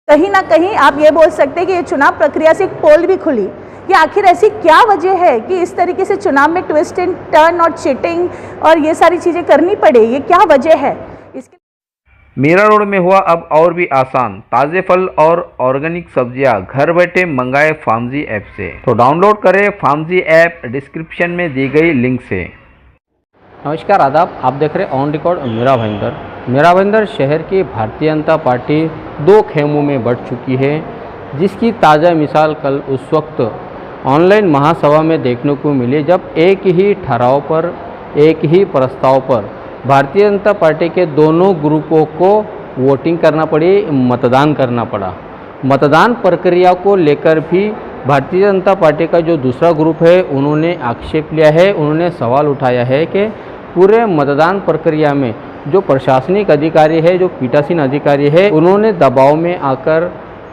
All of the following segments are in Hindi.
कहीं ना कहीं आप ये बोल सकते हैं कि ये चुनाव प्रक्रिया से एक पोल भी खुली कि आखिर ऐसी क्या वजह है कि इस तरीके से चुनाव में ट्विस्ट एंड टर्न और चीटिंग और ये सारी चीज़ें करनी पड़े, ये क्या वजह है इसके। मीरा रोड में हुआ अब और भी आसान, ताज़े फल और ऑर्गेनिक सब्जियां घर बैठे मंगाए फार्मजी ऐप से। तो डाउनलोड करें फार्मजी ऐप, डिस्क्रिप्शन में दी गई लिंक से। नमस्कार, आदाब। आप देख रहे ऑन रिकॉर्ड मीरा भाईंदर। मीरा भाईंदर शहर की भारतीय जनता पार्टी दो खेमों में बढ़ चुकी है, जिसकी ताज़ा मिसाल कल उस वक्त ऑनलाइन महासभा में देखने को मिली जब एक ही ठहराव पर, एक ही प्रस्ताव पर भारतीय जनता पार्टी के दोनों ग्रुपों को वोटिंग करना पड़ी, मतदान करना पड़ा। मतदान प्रक्रिया को लेकर भी भारतीय जनता पार्टी का जो दूसरा ग्रुप है उन्होंने आक्षेप लिया है, उन्होंने सवाल उठाया है कि पूरे मतदान प्रक्रिया में जो प्रशासनिक अधिकारी है, जो पीठासीन अधिकारी है, उन्होंने दबाव में आकर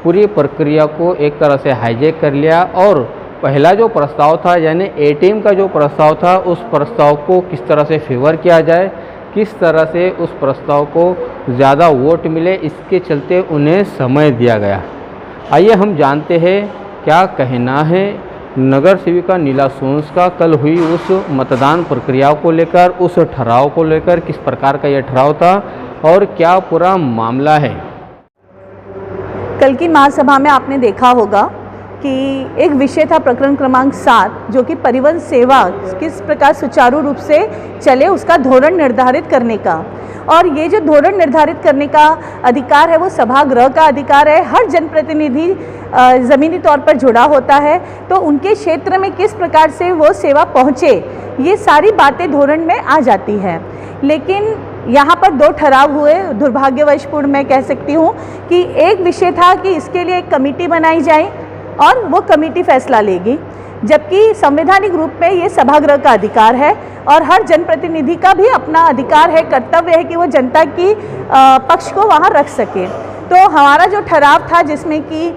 पूरी प्रक्रिया को एक तरह से हाईजैक कर लिया और पहला जो प्रस्ताव था यानी एटीएम का जो प्रस्ताव था, उस प्रस्ताव को किस तरह से फेवर किया जाए, किस तरह से उस प्रस्ताव को ज़्यादा वोट मिले, इसके चलते उन्हें समय दिया गया। आइए हम जानते हैं क्या कहना है नगर सेविका नीला सोंस का कल हुई उस मतदान प्रक्रिया को लेकर, उस ठहराव को लेकर, किस प्रकार का यह ठहराव था और क्या पूरा मामला है। कल की महासभा में आपने देखा होगा कि एक विषय था प्रकरण क्रमांक 7, जो कि परिवहन सेवा किस प्रकार सुचारू रूप से चले उसका धोरण निर्धारित करने का। और ये जो धोरण निर्धारित करने का अधिकार है वो सभागृह का अधिकार है। हर जनप्रतिनिधि ज़मीनी तौर पर जुड़ा होता है, तो उनके क्षेत्र में किस प्रकार से वो सेवा पहुँचे, ये सारी बातें धोरण में आ जाती है। लेकिन यहाँ पर दो ठहराव हुए, दुर्भाग्यवशपूर्ण मैं कह सकती हूँ कि एक विषय था कि इसके लिए एक कमेटी बनाई जाए और वो कमेटी फैसला लेगी, जबकि संवैधानिक रूप में ये सभागृह का अधिकार है और हर जनप्रतिनिधि का भी अपना अधिकार है, कर्तव्य है कि वो जनता की पक्ष को वहाँ रख सके। तो हमारा जो ठहराव था जिसमें कि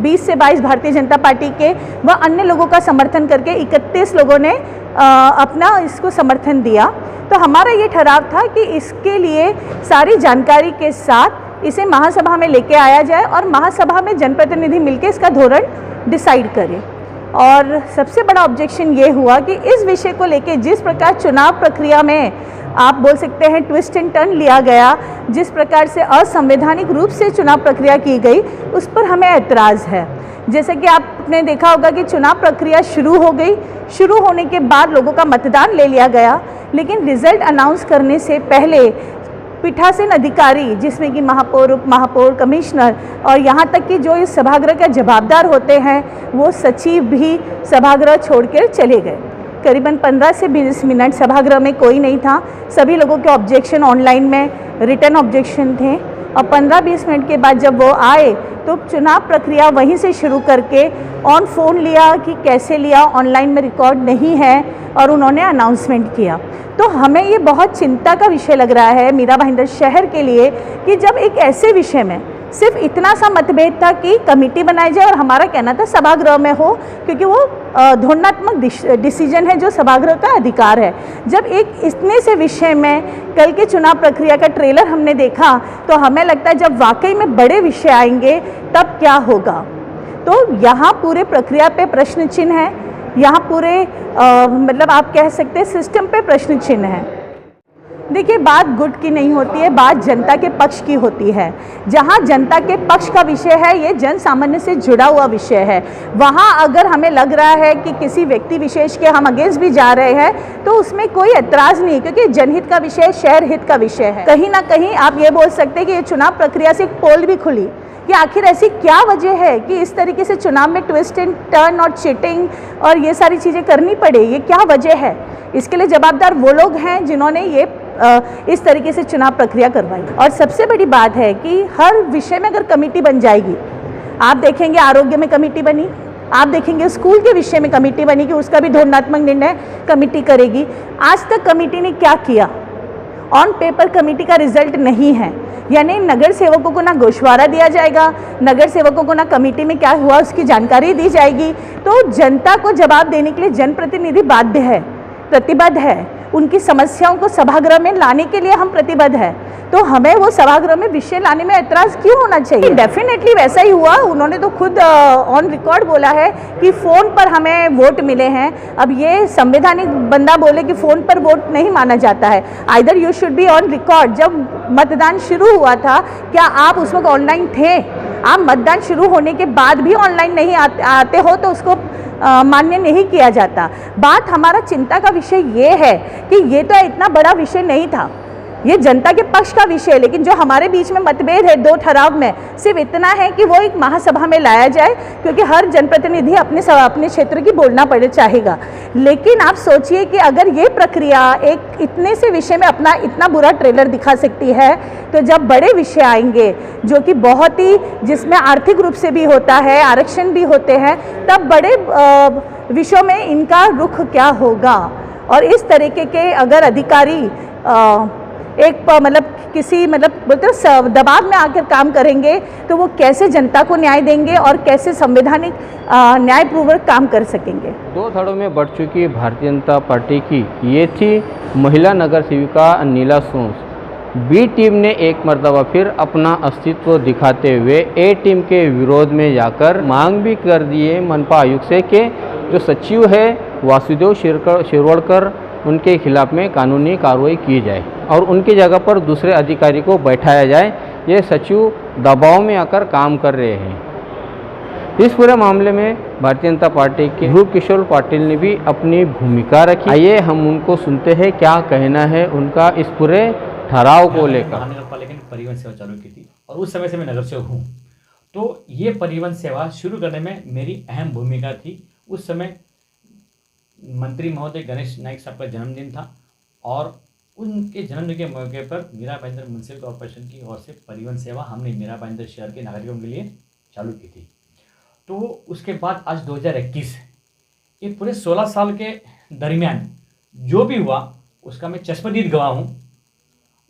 20 से 22 भारतीय जनता पार्टी के व अन्य लोगों का समर्थन करके 31 लोगों ने अपना इसको समर्थन दिया। तो हमारा ये ठहराव था कि इसके लिए सारी जानकारी के साथ इसे महासभा में लेके आया जाए और महासभा में जनप्रतिनिधि मिलकर इसका धोरण डिसाइड करें। और सबसे बड़ा ऑब्जेक्शन ये हुआ कि इस विषय को लेके जिस प्रकार चुनाव प्रक्रिया में आप बोल सकते हैं ट्विस्ट एंड टर्न लिया गया, जिस प्रकार से असंवैधानिक रूप से चुनाव प्रक्रिया की गई, उस पर हमें ऐतराज़ है। जैसे कि आपने देखा होगा कि चुनाव प्रक्रिया शुरू हो गई, शुरू होने के बाद लोगों का मतदान ले लिया गया, लेकिन रिजल्ट अनाउंस करने से पहले पीठासीन अधिकारी जिसमें कि महापौर, उप महापौर, कमिश्नर और यहाँ तक कि जो इस सभागृह के जवाबदार होते हैं वो सचिव भी सभागृह छोड़कर चले गए। करीबन 15 से 20 मिनट सभागृह में कोई नहीं था। सभी लोगों के ऑब्जेक्शन ऑनलाइन में रिटर्न ऑब्जेक्शन थे और 15-20 मिनट के बाद जब वो आए तो चुनाव प्रक्रिया वहीं से शुरू करके ऑन फोन लिया कि कैसे लिया, ऑनलाइन में रिकॉर्ड नहीं है, और उन्होंने अनाउंसमेंट किया। तो हमें ये बहुत चिंता का विषय लग रहा है मीरा भाईंदर शहर के लिए कि जब एक ऐसे विषय में सिर्फ इतना सा मतभेद था कि कमेटी बनाई जाए और हमारा कहना था सभागृह में हो, क्योंकि वो धोरणात्मक डिसीजन है जो सभागृह का अधिकार है। जब एक इतने से विषय में कल के चुनाव प्रक्रिया का ट्रेलर हमने देखा तो हमें लगता है जब वाकई में बड़े विषय आएंगे तब क्या होगा। तो यहाँ पूरे प्रक्रिया पे प्रश्न चिन्ह है, यहाँ पूरे मतलब आप कह सकते हैं सिस्टम पे प्रश्न चिन्ह है। देखिए, बात गुट की नहीं होती है, बात जनता के पक्ष की होती है। जहाँ जनता के पक्ष का विषय है, ये जन सामान्य से जुड़ा हुआ विषय है, वहाँ अगर हमें लग रहा है कि किसी व्यक्ति विशेष के हम अगेंस्ट भी जा रहे हैं तो उसमें कोई ऐतराज़ नहीं, क्योंकि जनहित का विषय शहर हित का विषय है। कहीं ना कहीं आप ये बोल सकते हैं कि ये चुनाव प्रक्रिया से एक पोल भी खुली कि आखिर ऐसी क्या वजह है कि इस तरीके से चुनाव में ट्विस्ट एंड टर्न और चीटिंग और ये सारी चीज़ें करनी पड़े, ये क्या वजह है। इसके लिए जवाबदार वो लोग हैं जिन्होंने ये इस तरीके से चुनाव प्रक्रिया करवाई। और सबसे बड़ी बात है कि हर विषय में अगर कमेटी बन जाएगी, आप देखेंगे आरोग्य में कमेटी बनी, आप देखेंगे स्कूल के विषय में कमेटी बनी कि उसका भी धोरणात्मक निर्णय कमेटी करेगी। आज तक कमेटी ने क्या किया? ऑन पेपर कमेटी का रिजल्ट नहीं है, यानी नगर सेवकों को ना गोशवारा दिया जाएगा, नगर सेवकों को ना कमेटी में क्या हुआ उसकी जानकारी दी जाएगी। तो जनता को जवाब देने के लिए जनप्रतिनिधि बाध्य है, प्रतिबद्ध है, उनकी समस्याओं को सभागृह में लाने के लिए हम प्रतिबद्ध हैं, तो हमें वो सभागृह में विषय लाने में ऐतराज़ क्यों होना चाहिए? डेफिनेटली वैसा ही हुआ। उन्होंने तो खुद ऑन रिकॉर्ड बोला है कि फ़ोन पर हमें वोट मिले हैं। अब ये संवैधानिक बंदा बोले कि फ़ोन पर वोट नहीं माना जाता है। Either you should be on record. जब मतदान शुरू हुआ था, क्या आप उस वक्त ऑनलाइन थे? आप मतदान शुरू होने के बाद भी ऑनलाइन नहीं आते हो तो उसको मान्य नहीं किया जाता। बात हमारा चिंता का विषय ये है कि ये तो इतना बड़ा विषय नहीं था, ये जनता के पक्ष का विषय है, लेकिन जो हमारे बीच में मतभेद है दो ठहराव में, सिर्फ इतना है कि वो एक महासभा में लाया जाए, क्योंकि हर जनप्रतिनिधि अपने क्षेत्र की बोलना पड़े चाहेगा। लेकिन आप सोचिए कि अगर ये प्रक्रिया एक इतने से विषय में अपना इतना बुरा ट्रेलर दिखा सकती है, तो जब बड़े विषय आएंगे जो कि बहुत ही, जिसमें आर्थिक रूप से भी होता है, आरक्षण भी होते हैं, तब बड़े विषयों में इनका रुख क्या होगा? और इस तरीके के अगर अधिकारी एक मतलब किसी बोलते दबाव में आकर काम करेंगे, तो वो कैसे जनता को न्याय देंगे और कैसे संवैधानिक न्यायपूर्वक काम कर सकेंगे? दो धड़ों में बढ़ चुकी भारतीय जनता पार्टी की ये थी महिला नगर सेविका नीला सोंस। बी टीम ने एक मर्तबा फिर अपना अस्तित्व दिखाते हुए ए टीम के विरोध में जाकर मांग भी कर दिए मनपा आयुक्त से कि जो सचिव है वासुदेव शिरवड़कर, उनके खिलाफ में कानूनी कार्रवाई की जाए और उनकी जगह पर दूसरे अधिकारी को बैठाया जाए। ये सचिव दबाव में आकर काम कर रहे हैं। इस पूरे मामले में भारतीय जनता पार्टी के ध्रुव किशोर पाटिल ने भी अपनी भूमिका रखी। आइए हम उनको सुनते हैं क्या कहना है उनका इस पूरे ठहराव को लेकर। महानगर पालिका ने परिवहन सेवा चालू की थी और उस समय से मैं नगर सेवक हूँ, तो ये परिवहन सेवा शुरू करने में मेरी अहम भूमिका थी। उस समय मंत्री महोदय गणेश नाइक साहब का जन्मदिन था और उनके जन्मदिन के मौके पर मीरा भाईंदर म्युनिसिपल कॉर्पोरेशन की ओर से परिवहन सेवा हमने मीरा भाईंदर शहर के नागरिकों के लिए चालू की थी। तो उसके बाद आज 2021, ये पूरे 16 साल के दरमियान जो भी हुआ उसका मैं चश्मदीद गवाह हूँ।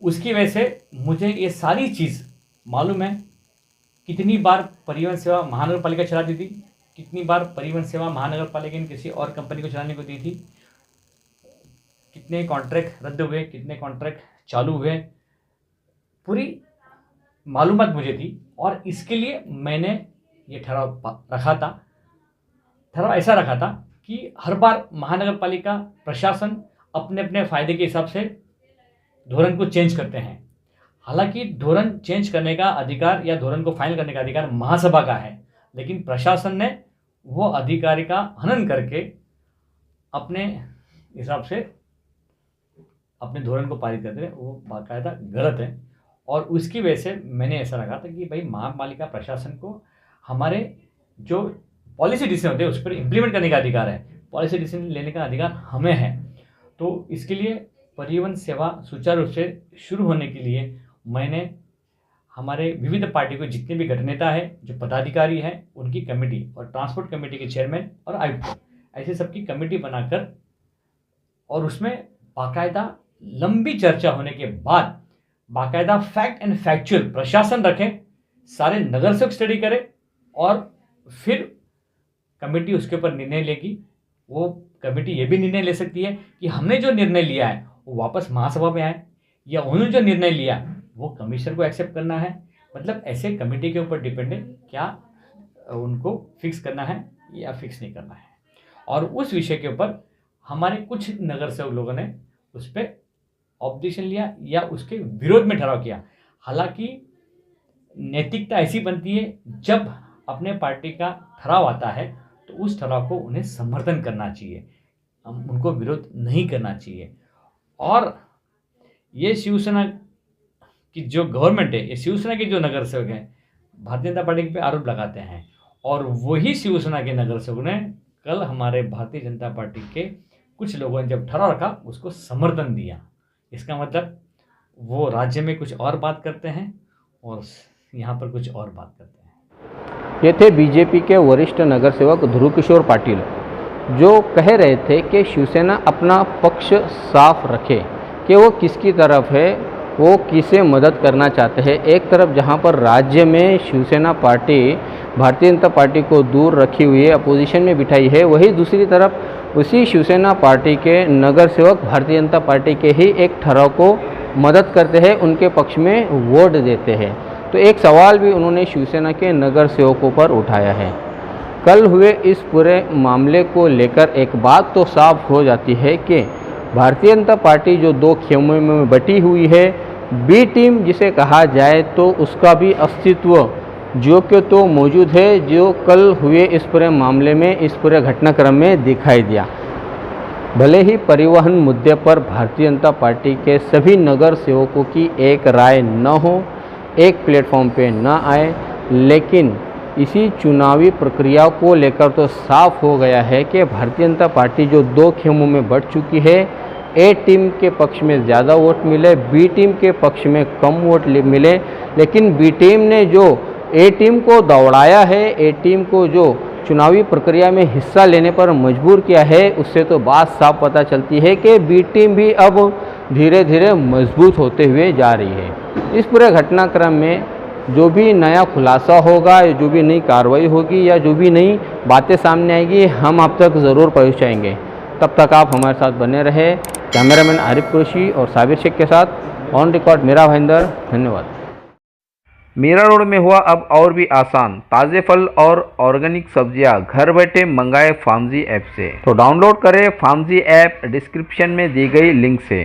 उसकी वजह से मुझे ये सारी चीज़ मालूम है, कितनी बार परिवहन सेवा महानगर पालिका चलाती थी, कितनी बार परिवहन सेवा महानगर पालिका ने किसी और कंपनी को चलाने को दी थी, कितने कॉन्ट्रैक्ट रद्द हुए, कितने कॉन्ट्रैक्ट चालू हुए, पूरी मालूमात मुझे थी। और इसके लिए मैंने ये ठहराव रखा था। ठहराव ऐसा रखा था कि हर बार महानगर पालिका प्रशासन अपने अपने फ़ायदे के हिसाब से धोरण को चेंज करते हैं। हालांकि धोरण चेंज करने का अधिकार या धोरण को फाइनल करने का अधिकार महासभा का है, लेकिन प्रशासन ने वो अधिकारी का हनन करके अपने हिसाब से अपने धोरण को पारित करते हैं, वो बाकायदा गलत है। और उसकी वजह से मैंने ऐसा रखा था कि भाई महापालिका प्रशासन को हमारे जो पॉलिसी डिसीजन होते हैं उस पर इम्प्लीमेंट करने का अधिकार है, पॉलिसी डिसीजन लेने का अधिकार हमें है। तो इसके लिए परिवहन सेवा सुचारू रूप से शुरू होने के लिए मैंने हमारे विविध पार्टी को जितने भी गठनेता है, जो पदाधिकारी हैं, उनकी कमेटी और ट्रांसपोर्ट कमेटी के चेयरमैन और आयुक्त, ऐसे सबकी कमेटी बनाकर और उसमें बाकायदा लंबी चर्चा होने के बाद बाकायदा फैक्ट एंड फैक्चुअल प्रशासन रखें, सारे नगर सेवक स्टडी करें और फिर कमेटी उसके ऊपर निर्णय लेगी। वो कमेटी ये भी निर्णय ले सकती है कि हमने जो निर्णय लिया है वो वापस महासभा में आए, या उन्होंने जो निर्णय लिया वो कमिश्नर को एक्सेप्ट करना है। मतलब ऐसे कमेटी के ऊपर डिपेंड है क्या उनको फिक्स करना है या फिक्स नहीं करना है। और उस विषय के ऊपर हमारे कुछ नगर सेवक लोगों ने उस पर ऑब्जेक्शन लिया या उसके विरोध में ठहराव किया। हालांकि नैतिकता ऐसी बनती है, जब अपने पार्टी का ठहराव आता है तो उस ठहराव को उन्हें समर्थन करना चाहिए, उनको विरोध नहीं करना चाहिए। और ये शिवसेना की जो गवर्नमेंट है, ये शिवसेना के जो नगर सेवक हैं भारतीय जनता पार्टी पे आरोप लगाते हैं, और वही शिवसेना के नगर सेवक ने कल हमारे भारतीय जनता पार्टी के कुछ लोगों ने जब ठहराव रखा उसको समर्थन दिया। इसका मतलब वो राज्य में कुछ और बात करते हैं और यहाँ पर कुछ और बात करते हैं। ये थे बीजेपी के वरिष्ठ नगर सेवक ध्रुव किशोर पाटिल, जो कह रहे थे कि शिवसेना अपना पक्ष साफ रखे कि वो किसकी तरफ है, वो किसे मदद करना चाहते हैं। एक तरफ जहां पर राज्य में शिवसेना पार्टी भारतीय जनता पार्टी को दूर रखी हुई है, अपोजिशन में बिठाई है, वही दूसरी तरफ उसी शिवसेना पार्टी के नगर सेवक भारतीय जनता पार्टी के ही एक ठहराव को मदद करते हैं, उनके पक्ष में वोट देते हैं। तो एक सवाल भी उन्होंने शिवसेना के नगर सेवकों पर उठाया है। कल हुए इस पूरे मामले को लेकर एक बात तो साफ हो जाती है कि भारतीय जनता पार्टी जो दो खेमों में बटी हुई है, बी टीम जिसे कहा जाए तो उसका भी अस्तित्व जो कि तो मौजूद है, जो कल हुए इस पूरे मामले में, इस पूरे घटनाक्रम में दिखाई दिया। भले ही परिवहन मुद्दे पर भारतीय जनता पार्टी के सभी नगर सेवकों की एक राय न हो, एक प्लेटफॉर्म पे न आए, लेकिन इसी चुनावी प्रक्रिया को लेकर तो साफ हो गया है कि भारतीय जनता पार्टी जो दो खेमों में बढ़ चुकी है, ए टीम के पक्ष में ज़्यादा वोट मिले, बी टीम के पक्ष में कम वोट मिले। लेकिन बी टीम ने जो ए टीम को दौड़ाया है, ए टीम को जो चुनावी प्रक्रिया में हिस्सा लेने पर मजबूर किया है, उससे तो बात साफ पता चलती है कि बी टीम भी अब धीरे धीरे मजबूत होते हुए जा रही है। इस पूरे घटनाक्रम में जो भी नया खुलासा होगा, जो भी नई कार्रवाई होगी या जो भी नई बातें सामने आएगी, हम आप तक ज़रूर पहुँचाएंगे। तब तक आप हमारे साथ बने रहे। कैमरामैन आरिफ कुरैशी और साबिर शेख के साथ ऑन रिकॉर्ड मीरा भाईंदर। धन्यवाद। मीरा रोड में हुआ अब और भी आसान, ताज़े फल और ऑर्गेनिक सब्जियां घर बैठे मंगाए फार्मजी ऐप से। तो डाउनलोड करें फार्मजी ऐप डिस्क्रिप्शन में दी गई लिंक से।